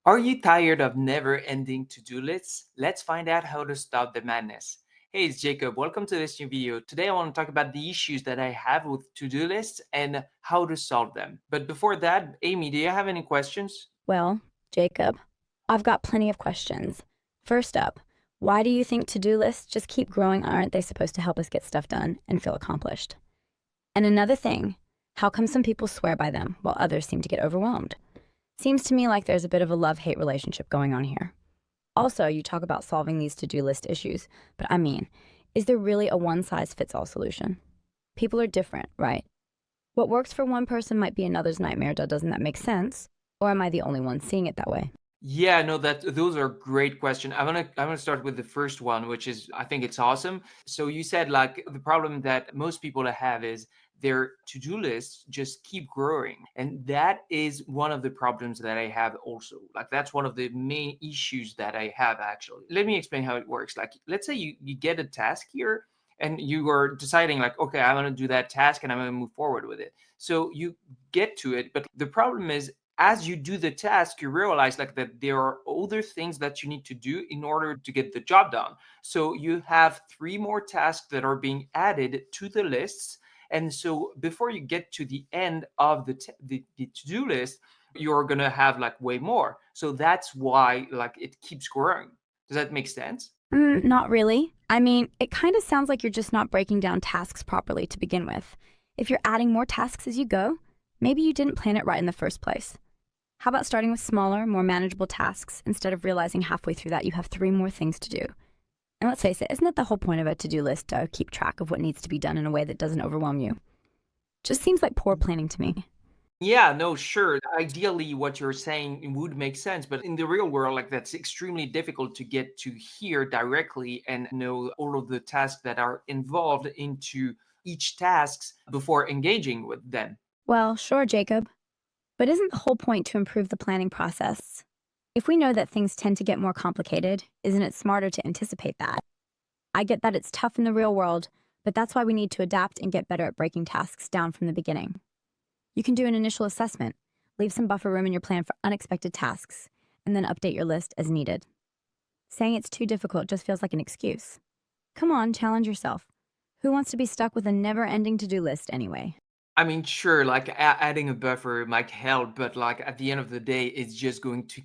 Are you tired of never ending to do lists? Let's find out how to stop the madness. Hey, it's Jacob. Welcome to this new video. Today, I want to talk about the issues that I have with to do lists and how to solve them. But before that, Amy, do you have any questions? Well, Jacob, I've got plenty of questions. First up, why do you think to do lists just keep growing? Aren't they supposed to help us get stuff done and feel accomplished? And another thing, how come some people swear by them while others seem to get overwhelmed? Seems to me like there's a bit of a love hate relationship going on here. Also, you talk about solving these to do list issues, but I mean, is there really a one size fits all solution? People are different, right? What works for one person might be another's nightmare. Doesn't that make sense? Or am I the only one seeing it that way? Yeah, no, that those are great questions. I'm gonna start with the first one, which is I think it's awesome. So you said like the problem that most people have is their to-do lists just keep growing. And that is one of the problems that I have also. Like that's one of the main issues that I have actually. Let me explain how it works. Like let's say you get a task here and you are deciding like, okay, I'm gonna do that task and I'm gonna move forward with it. So you get to it, but the problem is as you do the task, you realize like that there are other things that you need to do in order to get the job done. So you have three more tasks that are being added to the lists. And so before you get to the end of the to-do list, you're gonna have like way more. So that's why like it keeps growing. Does that make sense? Not really. I mean, it kind of sounds like you're just not breaking down tasks properly to begin with. If you're adding more tasks as you go, maybe you didn't plan it right in the first place. How about starting with smaller, more manageable tasks instead of realizing halfway through that you have three more things to do? And let's face it, isn't that the whole point of a to do list to keep track of what needs to be done in a way that doesn't overwhelm you? Just seems like poor planning to me. Yeah, no, sure. Ideally, what you're saying would make sense, but in the real world, like that's extremely difficult to get to hear directly and know all of the tasks that are involved into each tasks before engaging with them. Well, sure, Jacob. But isn't the whole point to improve the planning process? If we know that things tend to get more complicated, isn't it smarter to anticipate that? I get that it's tough in the real world, but that's why we need to adapt and get better at breaking tasks down from the beginning. You can do an initial assessment, leave some buffer room in your plan for unexpected tasks, and then update your list as needed. Saying it's too difficult just feels like an excuse. Come on, challenge yourself. Who wants to be stuck with a never ending to do list anyway? I mean, sure, like adding a buffer might help, but like at the end of the day, it's just going to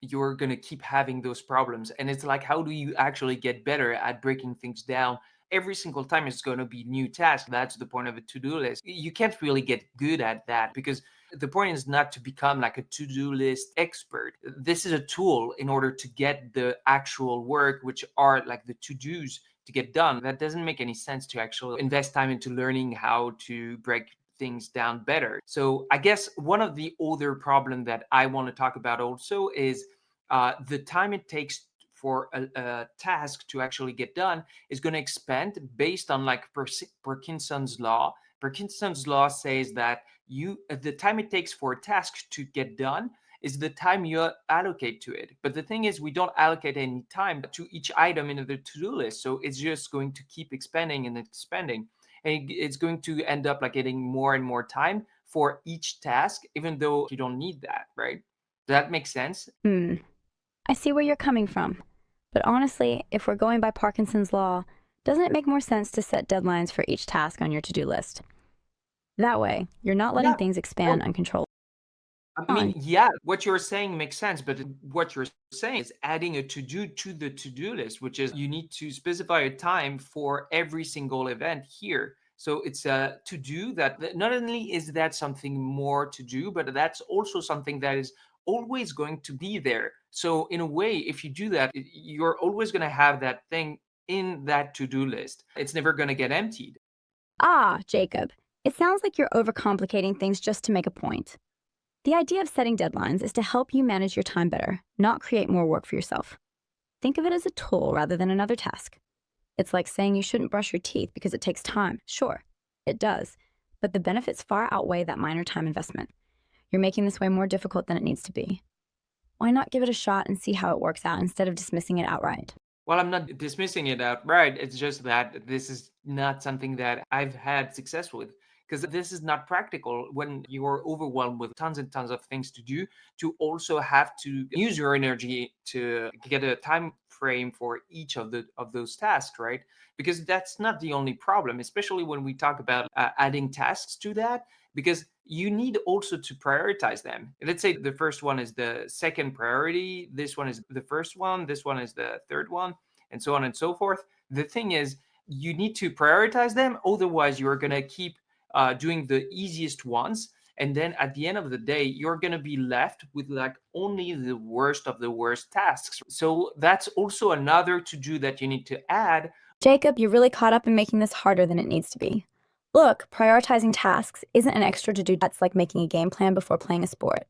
you're going to keep having those problems. And it's like, how do you actually get better at breaking things down? Every single time it's going to be new task. That's the point of a to-do list. You can't really get good at that because the point is not to become like a to-do list expert. This is a tool in order to get the actual work, which are like the to-dos to get done. That doesn't make any sense to actually invest time into learning how to break things down better. So I guess one of the other problem that I want to talk about also is the time it takes for a task to actually get done is going to expand based on like Parkinson's law. Parkinson's law says that the time it takes for a task to get done is the time you allocate to it. But the thing is, we don't allocate any time to each item in the to-do list. So it's just going to keep expanding and expanding. And it's going to end up like getting more and more time for each task, even though you don't need that, right? Does that make sense? Hmm, I see where you're coming from. But honestly, if we're going by Parkinson's law, doesn't it make more sense to set deadlines for each task on your to do list? That way, you're not letting Yeah. things expand uncontrolled. I mean, On. yeah, what you're saying makes sense, but what you're saying is adding a to-do to the to-do list, which is you need to specify a time for every single event here. So it's a to-do that not only is that something more to do, but that's also something that is always going to be there. So in a way, if you do that, you're always going to have that thing in that to-do list. It's never going to get emptied. Ah, Jacob, it sounds like you're overcomplicating things just to make a point. The idea of setting deadlines is to help you manage your time better, not create more work for yourself. Think of it as a tool rather than another task. It's like saying you shouldn't brush your teeth because it takes time. Sure, it does, but the benefits far outweigh that minor time investment. You're making this way more difficult than it needs to be. Why not give it a shot and see how it works out instead of dismissing it outright? Well, I'm not dismissing it outright. It's just that this is not something that I've had success with because this is not practical when you're overwhelmed with tons and tons of things to do, to also have to use your energy to get a time frame for each of those tasks, right? Because that's not the only problem, especially when we talk about adding tasks to that, because you need also to prioritize them. Let's say the first one is the second priority, this one is the first one, this one is the third one, and so on and so forth. The thing is, you need to prioritize them, otherwise you're going to keep doing the easiest ones, and then at the end of the day you're going to be left with like only the worst of the worst tasks. So that's also another to do that you need to add. Jacob, you're really caught up in making this harder than it needs to be. Look, prioritizing tasks isn't an extra to do. That's like making a game plan before playing a sport.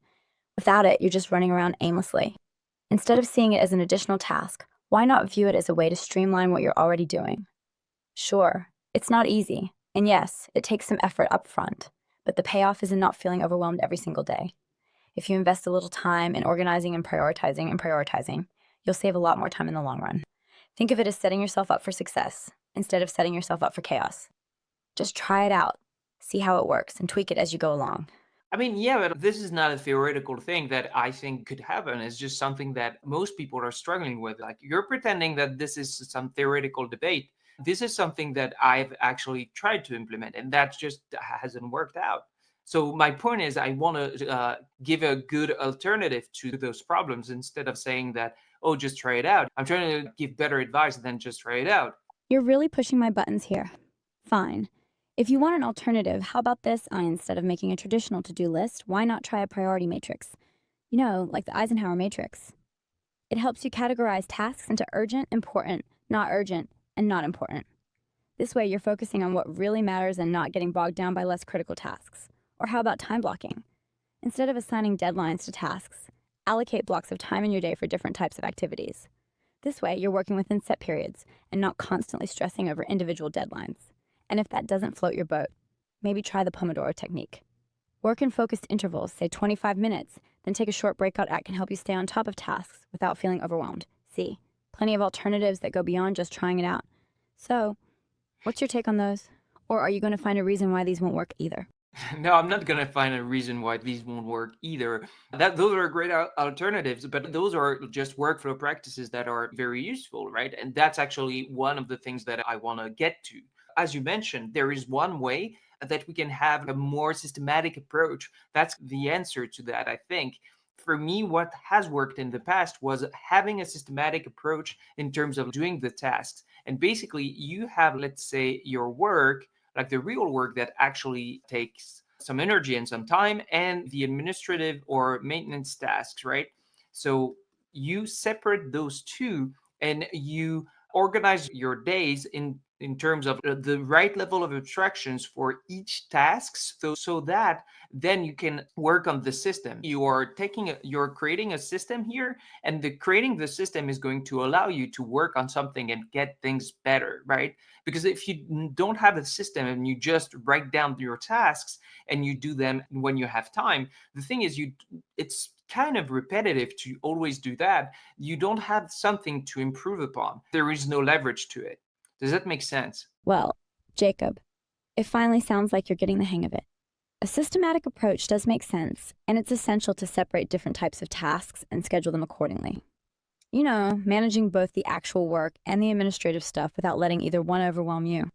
Without it, you're just running around aimlessly. Instead of seeing it as an additional task, why not view it as a way to streamline what you're already doing? Sure, it's not easy, and yes, it takes some effort up front, but the payoff is in not feeling overwhelmed every single day. If you invest a little time in organizing and prioritizing, you'll save a lot more time in the long run. Think of it as setting yourself up for success instead of setting yourself up for chaos. Just try it out, see how it works, and tweak it as you go along. I mean, yeah, but this is not a theoretical thing that I think could happen. It's just something that most people are struggling with. Like, you're pretending that this is some theoretical debate. This is something that I've actually tried to implement, and that just hasn't worked out. So my point is, I want to give a good alternative to those problems instead of saying that, oh, just try it out. I'm trying to give better advice than just try it out. You're really pushing my buttons here. Fine. If you want an alternative, how about this? Instead of making a traditional to do list, why not try a priority matrix? You know, like the Eisenhower matrix. It helps you categorize tasks into urgent, important, not urgent, and not important. This way, you're focusing on what really matters and not getting bogged down by less critical tasks. Or how about time blocking? Instead of assigning deadlines to tasks, allocate blocks of time in your day for different types of activities. This way, you're working within set periods and not constantly stressing over individual deadlines. And if that doesn't float your boat, maybe try the Pomodoro technique. Work in focused intervals, say 25 minutes, then take a short breakout act can help you stay on top of tasks without feeling overwhelmed. See, plenty of alternatives that go beyond just trying it out. So, what's your take on those? Or are you going to find a reason why these won't work either? No, I'm not gonna find a reason why these won't work either. That those are great alternatives, but those are just workflow practices that are very useful, right? And that's actually one of the things that I want to get to. As you mentioned, there is one way that we can have a more systematic approach. That's the answer to that, I think. For me, what has worked in the past was having a systematic approach in terms of doing the tasks. And basically, you have, let's say, your work, like the real work that actually takes some energy and some time, and the administrative or maintenance tasks, right? So you separate those two, and you organize your days in terms of the right level of abstractions for each task, so that then you can work on the system. You're creating a system here, and the creating the system is going to allow you to work on something and get things better, right? Because if you don't have a system and you just write down your tasks and you do them when you have time, the thing is, it's kind of repetitive to always do that. You don't have something to improve upon. There is no leverage to it. Does that make sense? Well, Jacob, it finally sounds like you're getting the hang of it. A systematic approach does make sense, and it's essential to separate different types of tasks and schedule them accordingly. You know, managing both the actual work and the administrative stuff without letting either one overwhelm you.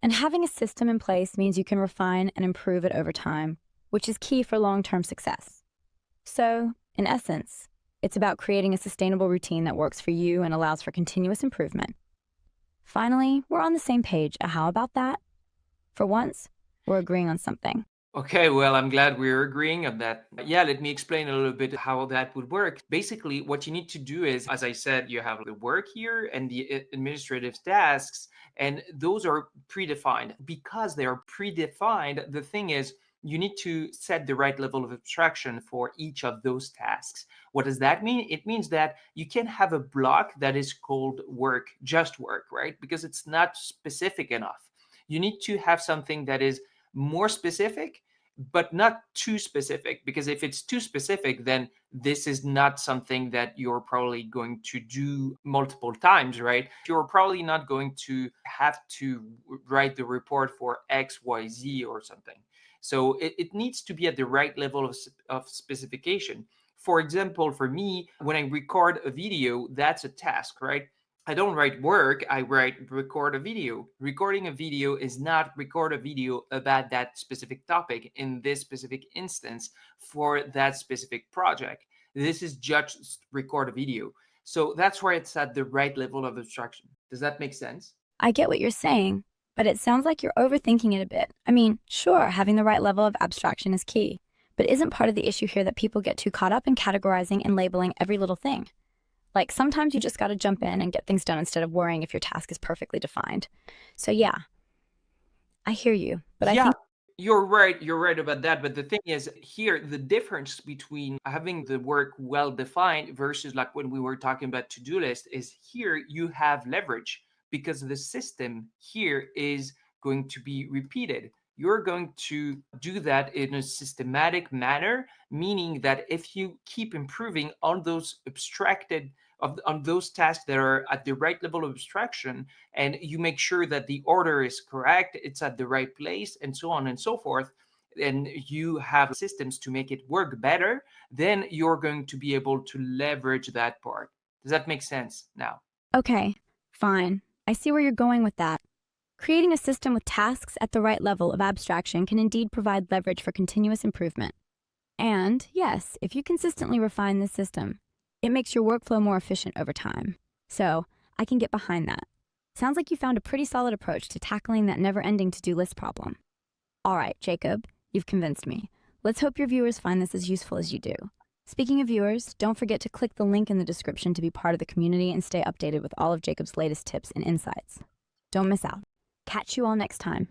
And having a system in place means you can refine and improve it over time, which is key for long-term success. So, in essence, it's about creating a sustainable routine that works for you and allows for continuous improvement. Finally, we're on the same page. How about that? For once, we're agreeing on something. Okay, well, I'm glad we're agreeing on that. Yeah, let me explain a little bit how that would work. Basically, what you need to do is, as I said, you have the work here and the administrative tasks, and those are predefined. Because they are predefined, the thing is, you need to set the right level of abstraction for each of those tasks. What does that mean? It means that you can have a block that is called work, just work, right? Because it's not specific enough. You need to have something that is more specific, but not too specific, because if it's too specific, then this is not something that you're probably going to do multiple times, right? You're probably not going to have to write the report for XYZ or something. So it needs to be at the right level of specification. For example, for me, when I record a video, that's a task, right? I don't write work, I write record a video. Recording a video is not record a video about that specific topic in this specific instance for that specific project. This is just record a video. So that's why it's at the right level of abstraction. Does that make sense? I get what you're saying, but it sounds like you're overthinking it a bit. I mean, sure, having the right level of abstraction is key, but isn't part of the issue here that people get too caught up in categorizing and labeling every little thing? Like sometimes you just got to jump in and get things done instead of worrying if your task is perfectly defined. So yeah, I hear you, but I Yeah, think you're right. You're right about that. But the thing is, here, the difference between having the work well defined versus like when we were talking about to-do list is here you have leverage because the system here is going to be repeated. You're going to do that in a systematic manner, meaning that if you keep improving on those abstracted on those tasks that are at the right level of abstraction, and you make sure that the order is correct, it's at the right place, and so on and so forth, and you have systems to make it work better, then you're going to be able to leverage that part. Does that make sense now? okay, fine. I see where you're going with that. Creating a system with tasks at the right level of abstraction can indeed provide leverage for continuous improvement. And yes, if you consistently refine this system, it makes your workflow more efficient over time. So I can get behind that. Sounds like you found a pretty solid approach to tackling that never-ending to-do list problem. All right, Jacob, you've convinced me. Let's hope your viewers find this as useful as you do. Speaking of viewers, don't forget to click the link in the description to be part of the community and stay updated with all of Jacob's latest tips and insights. Don't miss out. Catch you all next time.